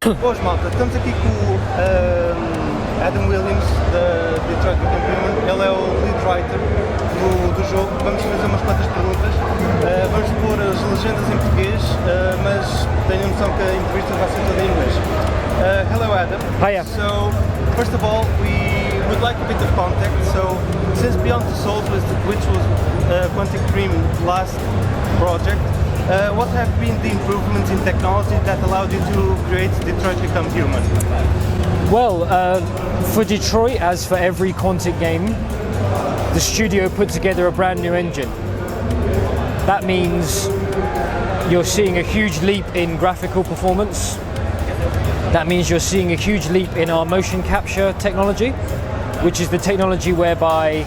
Boas malta, estamos aqui com o Adam Williams da Detroit Become Human. Ele é o lead writer do jogo. Vamos fazer umas quantas perguntas. Vamos pôr as legendas em português, mas tenho a noção que a entrevista vai ser toda em inglês. Hello Adam. Hiya. So, first of all, we would like a bit of context. So, since Beyond the Souls, which was Quantic Dream last project, what have been the improvements in technology that allowed you to create Detroit Become Human? Well, for Detroit, as for every Quantic game, the studio put together a brand new engine. That means you're seeing a huge leap in graphical performance. That means you're seeing a huge leap in our motion capture technology, which is the technology whereby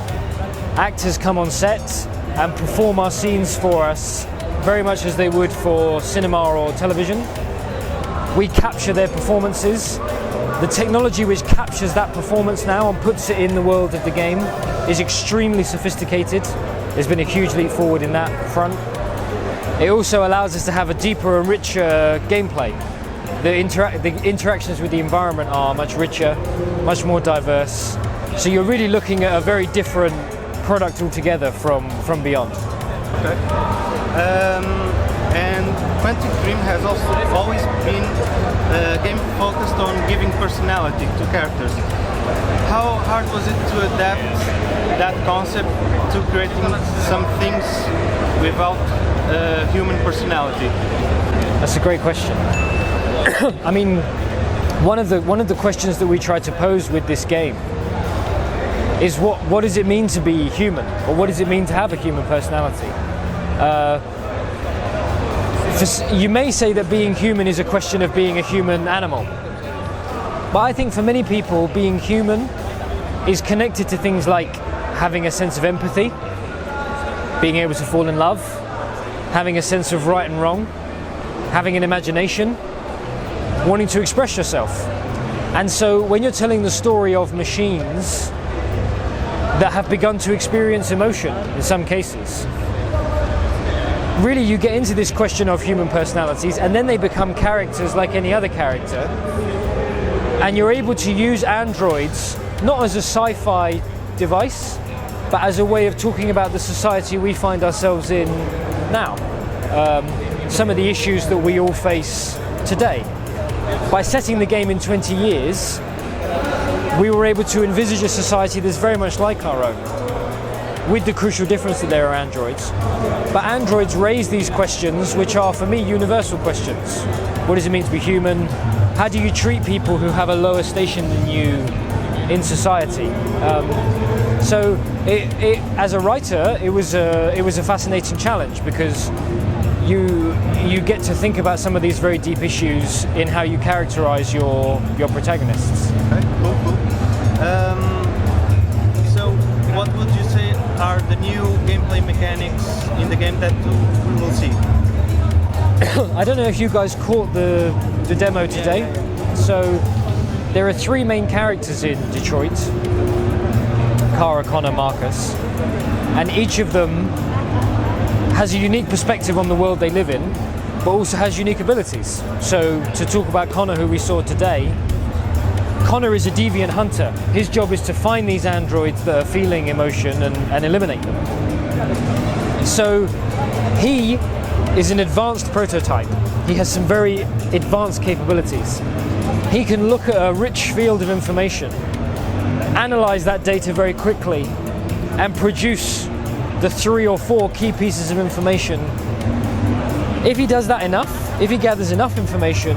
actors come on set and perform our scenes for us very much as they would for cinema or television. We capture their performances. The technology which captures that performance now and puts it in the world of the game is extremely sophisticated. There's been a huge leap forward in that front. It also allows us to have a deeper and richer gameplay. The interactions with the environment are much richer, much more diverse. So you're really looking at a very different product altogether from Beyond. Okay. And Quantic Dream has also always been a game focused on giving personality to characters. How hard was it to adapt that concept to creating some things without human personality? That's a great question. I mean, one of the questions that we try to pose with this game is what does it mean to be human, or what does it mean to have a human personality? You may say that being human is a question of being a human animal, but I think for many people being human is connected to things like having a sense of empathy, being able to fall in love, having a sense of right and wrong, having an imagination, wanting to express yourself. And so when you're telling the story of machines that have begun to experience emotion in some cases, really you get into this question of human personalities, and then they become characters like any other character, and you're able to use androids not as a sci-fi device, but as a way of talking about the society we find ourselves in now. Some of the issues that we all face today. By setting the game in 20 years, we were able to envisage a society that's very much like our own, with the crucial difference that there are androids. But androids raise these questions, which are, for me, universal questions. What does it mean to be human? How do you treat people who have a lower station than you in society? So, as a writer, it was a fascinating challenge, because you get to think about some of these very deep issues in how you characterize your protagonists. Okay, cool. So, what would you say are the new gameplay mechanics in the game that we will see? I don't know if you guys caught the demo today. Yeah. So there are three main characters in Detroit: Kara, Connor, Marcus, and each of them has a unique perspective on the world they live in, but also has unique abilities. So to talk about Connor, who we saw today, Connor is a deviant hunter. His job is to find these androids that are feeling emotion and eliminate them. So he is an advanced prototype. He has some very advanced capabilities. He can look at a rich field of information, analyze that data very quickly, and produce the 3 or 4 key pieces of information. If he does that enough, if he gathers enough information,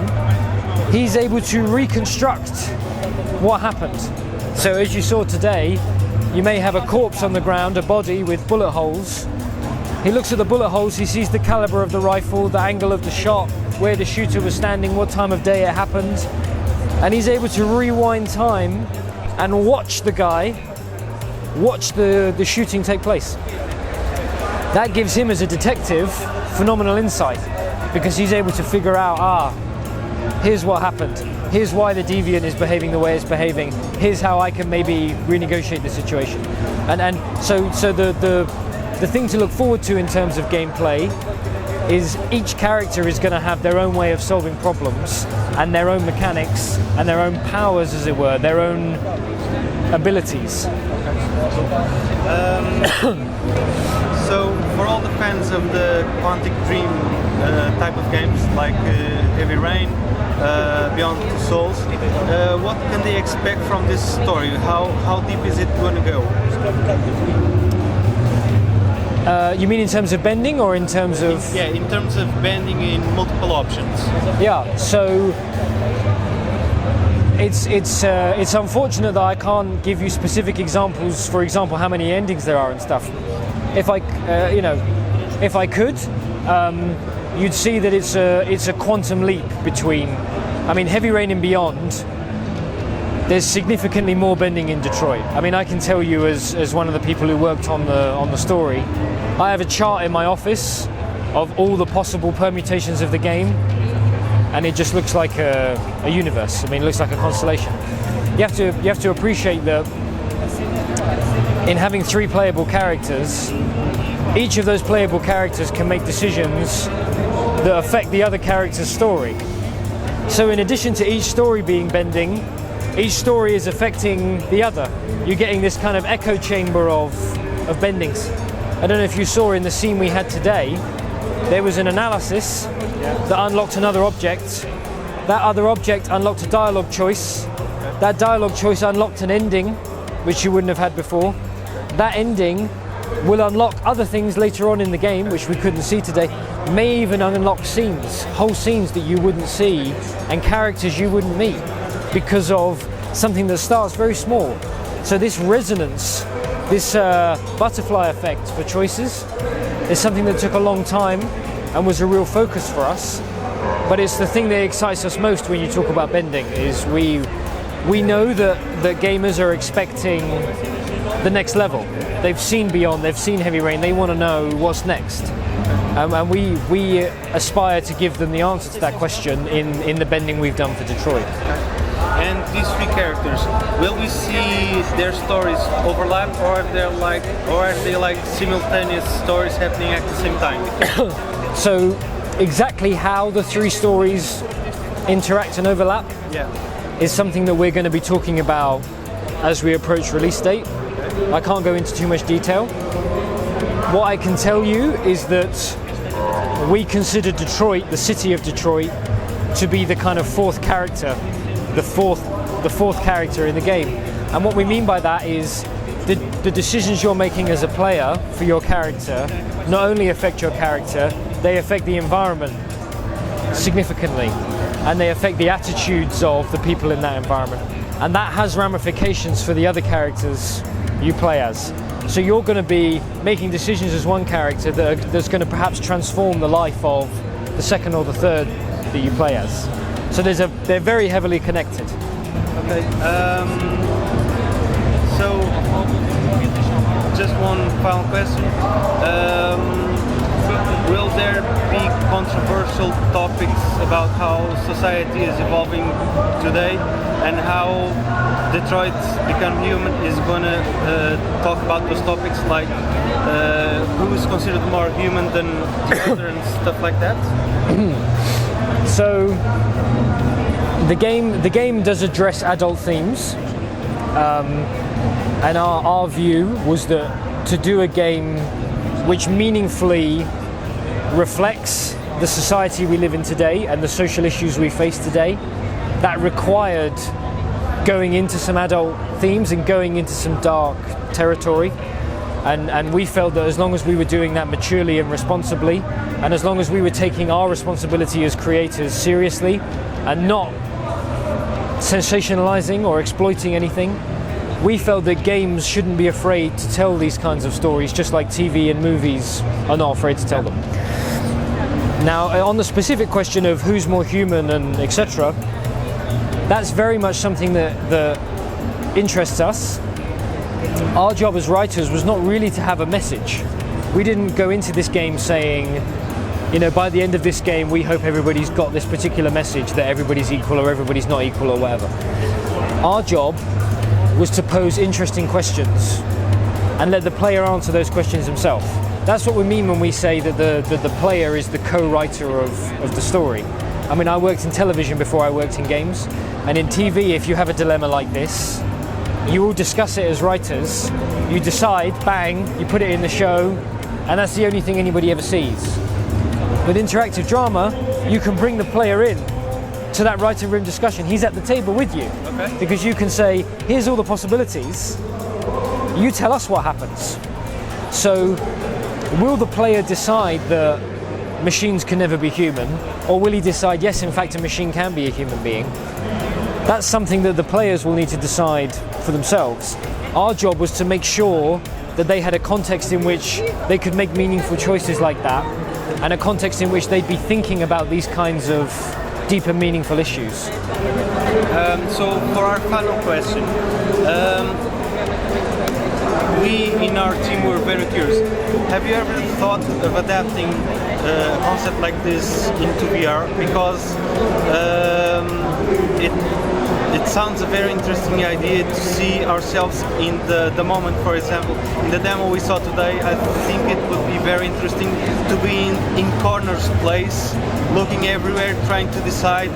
he's able to reconstruct what happened. So as you saw today, you may have a corpse on the ground, a body with bullet holes. He looks at the bullet holes, he sees the caliber of the rifle, the angle of the shot, where the shooter was standing, what time of day it happened, and he's able to rewind time and watch the guy, watch the shooting take place. That gives him, as a detective, phenomenal insight, because he's able to figure out, here's what happened, here's why the deviant is behaving the way it's behaving, here's how I can maybe renegotiate the situation. So the thing to look forward to in terms of gameplay is each character is going to have their own way of solving problems and their own mechanics and their own powers, as it were, their own abilities. So for all the fans of the Quantic Dream type of games, like Heavy Rain, Beyond Two Souls, what can they expect from this story? How deep is it going to go? You mean in terms of bending or in terms of... Yeah, in terms of bending in multiple options. Yeah, so it's unfortunate that I can't give you specific examples, for example, how many endings there are and stuff. If I could, you'd see that it's a quantum leap between, I mean, Heavy Rain and Beyond, there's significantly more bending in Detroit. I mean, I can tell you as one of the people who worked on the story, I have a chart in my office of all the possible permutations of the game, and it just looks like a universe. I mean, it looks like a constellation. You have to appreciate that in having 3 playable characters, each of those playable characters can make decisions that affect the other character's story. So in addition to each story being bending, each story is affecting the other. You're getting this kind of echo chamber of bendings. I don't know if you saw in the scene we had today, there was an analysis that unlocked another object. That other object unlocked a dialogue choice. That dialogue choice unlocked an ending, which you wouldn't have had before. That ending will unlock other things later on in the game, which we couldn't see today. May even unlock scenes, whole scenes that you wouldn't see, and characters you wouldn't meet, because of something that starts very small. So this resonance, this butterfly effect for choices, is something that took a long time and was a real focus for us. But it's the thing that excites us most when you talk about bending, is we know that gamers are expecting the next level. They've seen Beyond, they've seen Heavy Rain, they want to know what's next. And we aspire to give them the answer to that question in the bending we've done for Detroit. And these 3 characters, will we see their stories overlap, or are they like simultaneous stories happening at the same time? So exactly how the 3 stories interact and overlap is something that we're going to be talking about as we approach release date. I can't go into too much detail. What I can tell you is that we consider Detroit, the city of Detroit, to be the kind of 4th character, the fourth character in the game. And what we mean by that is the decisions you're making as a player for your character not only affect your character, they affect the environment significantly, and they affect the attitudes of the people in that environment. And that has ramifications for the other characters you play as. So you're going to be making decisions as one character that's going to perhaps transform the life of the second or the third that you play as. So they're very heavily connected. Okay. So just one final question. Will there be controversial topics about how society is evolving today, and how Detroit Become Human is going to talk about those topics, like who is considered more human than the other and stuff like that? So the game does address adult themes, and our view was that to do a game which meaningfully reflects the society we live in today and the social issues we face today, that required going into some adult themes and going into some dark territory. And we felt that as long as we were doing that maturely and responsibly, and as long as we were taking our responsibility as creators seriously and not sensationalizing or exploiting anything, we felt that games shouldn't be afraid to tell these kinds of stories, just like TV and movies are not afraid to tell them. Now, on the specific question of who's more human and etc., that's very much something that interests us. Our job as writers was not really to have a message. We didn't go into this game saying, you know, by the end of this game we hope everybody's got this particular message that everybody's equal or everybody's not equal or whatever. Our job was to pose interesting questions and let the player answer those questions himself. That's what we mean when we say that the player is the co-writer of the story. I mean, I worked in television before I worked in games, and in TV, if you have a dilemma like this, you all discuss it as writers, you decide, bang, you put it in the show, and that's the only thing anybody ever sees. With interactive drama, you can bring the player in to that writer room discussion. He's at the table with you, because you can say, here's all the possibilities, you tell us what happens. So, will the player decide that machines can never be human, or will he decide, yes, in fact, a machine can be a human being? That's something that the players will need to decide for themselves. Our job was to make sure that they had a context in which they could make meaningful choices like that, and a context in which they'd be thinking about these kinds of deep and meaningful issues. So for our final question, we in our team were very curious. Have you ever thought of adapting a concept like this into VR? Because it sounds a very interesting idea to see ourselves in the moment. For example, in the demo we saw today, I think it would be very interesting to be in corners place, looking everywhere, trying to decide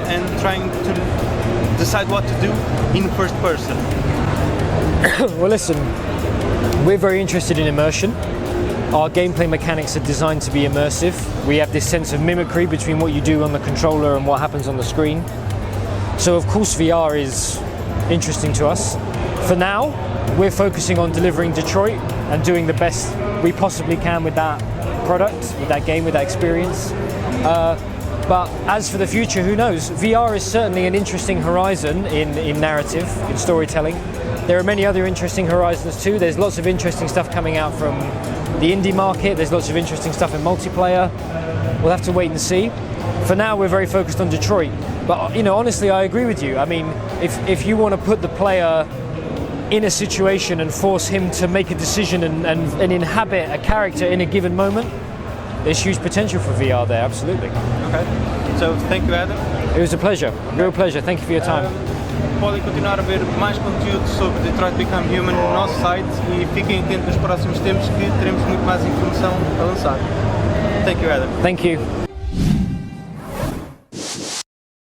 what to do in first person. Well, listen, we're very interested in immersion. Our gameplay mechanics are designed to be immersive. We have this sense of mimicry between what you do on the controller and what happens on the screen. So of course VR is interesting to us. For now, we're focusing on delivering Detroit and doing the best we possibly can with that product, with that game, with that experience. But as for the future, who knows? VR is certainly an interesting horizon in narrative, in storytelling. There are many other interesting horizons too. There's lots of interesting stuff coming out from the indie market. There's lots of interesting stuff in multiplayer. We'll have to wait and see. For now, we're very focused on Detroit. But you know, honestly, I agree with you. I mean, if you want to put the player in a situation and force him to make a decision and inhabit a character in a given moment, there's huge potential for VR there, absolutely. Okay. So, thank you, Adam. It was a pleasure, real pleasure. Thank you for your time. Podem continuar a ver mais conteúdo sobre Detroit Become Human no nosso site e fiquem atentos nos próximos tempos que teremos muito mais informação a lançar. Thank you, Adam. Thank you.